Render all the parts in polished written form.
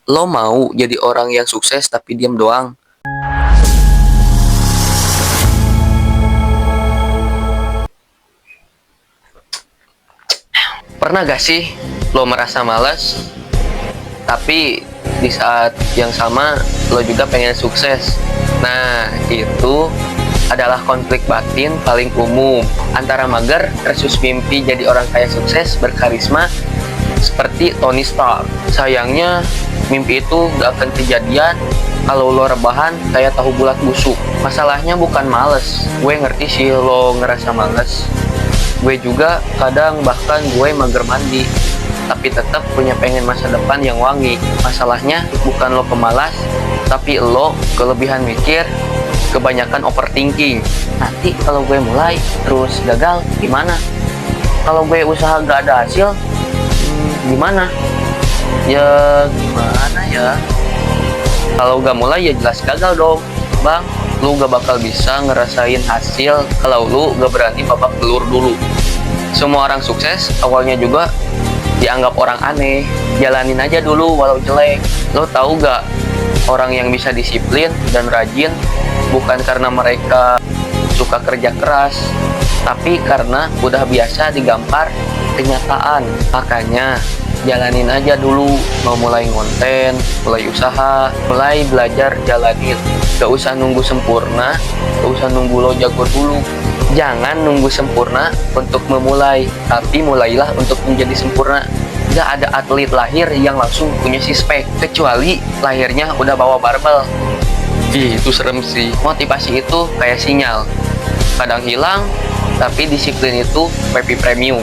Lo mau jadi orang yang sukses tapi diam doang? Pernah gak sih lo merasa malas, tapi di saat yang sama lo juga pengen sukses? Nah, itu adalah konflik batin paling umum antara mager versus mimpi jadi orang kaya sukses berkarisma seperti Tony Stark. Sayangnya, mimpi itu gak akan kejadian kalau lo rebahan kayak tahu bulat busuk. Masalahnya bukan males. Gue ngerti sih lo ngerasa males. Gue juga kadang bahkan gue mager mandi, tapi tetap punya pengen masa depan yang wangi. Masalahnya bukan lo pemalas, tapi lo kelebihan mikir, kebanyakan overthinking. Nanti kalau gue mulai terus gagal gimana? Kalau gue usaha gak ada hasil, gimana? Ya gimana ya? Kalau gak mulai ya jelas gagal dong, bang. Lu gak bakal bisa ngerasain hasil kalau lu gak berani babak belur dulu. Semua orang sukses awalnya juga dianggap orang aneh. Jalanin aja dulu walau jelek. Lo tahu gak, orang yang bisa disiplin dan rajin bukan karena mereka suka kerja keras, tapi karena udah biasa digampar kenyataan. Makanya jalanin aja dulu. Mau mulai konten, mulai usaha, mulai belajar, jalanin. Gak usah nunggu sempurna, gak usah nunggu lo jago dulu. Jangan nunggu sempurna untuk memulai, tapi mulailah untuk menjadi sempurna. Gak ada atlet lahir yang langsung punya six-pack, kecuali lahirnya udah bawa barbel. Itu serem sih. Motivasi itu kayak sinyal, kadang hilang, tapi disiplin itu PP premium.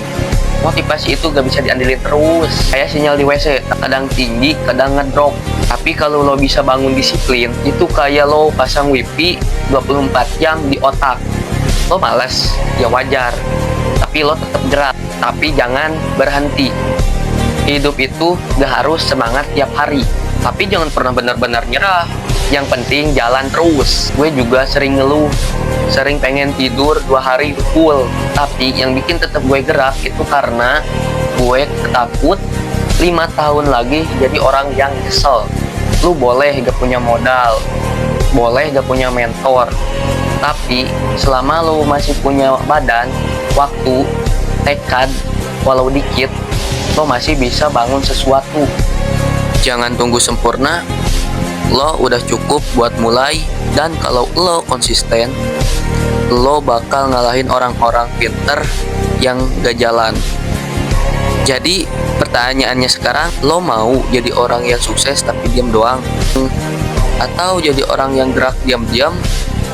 Motivasi itu gak bisa diandelin terus. Kayak sinyal di WC, kadang tinggi, kadang ngedrop. Tapi kalau lo bisa bangun disiplin, itu kayak lo pasang wifi 24 jam di otak. Lo malas, ya wajar. Tapi lo tetap gerak. Tapi jangan berhenti. Hidup itu gak harus semangat tiap hari. Tapi jangan pernah benar-benar nyerah. Yang penting jalan terus. Gue juga sering ngeluh, sering pengen tidur 2 hari full. Tapi yang bikin tetap gue gerak itu karena gue takut 5 tahun lagi jadi orang yang kesel. Lu boleh gak punya modal, boleh gak punya mentor, tapi selama lu masih punya badan, waktu, tekad, walau dikit, lo masih bisa bangun sesuatu. Jangan tunggu sempurna. Lo udah cukup buat mulai, dan kalau lo konsisten, lo bakal ngalahin orang-orang pinter yang gak jalan. Jadi pertanyaannya sekarang, lo mau jadi orang yang sukses tapi diam doang? Atau jadi orang yang gerak diam-diam,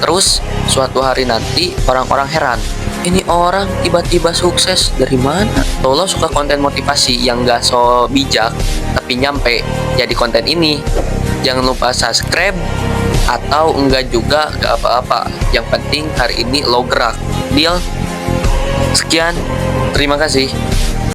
terus suatu hari nanti orang-orang heran, ini orang tiba-tiba sukses dari mana? Lo suka konten motivasi yang gak so bijak tapi nyampe, jadi konten ini. Jangan lupa subscribe, atau enggak juga gak apa-apa. Yang penting hari ini lo gerak. Deal? Sekian, terima kasih.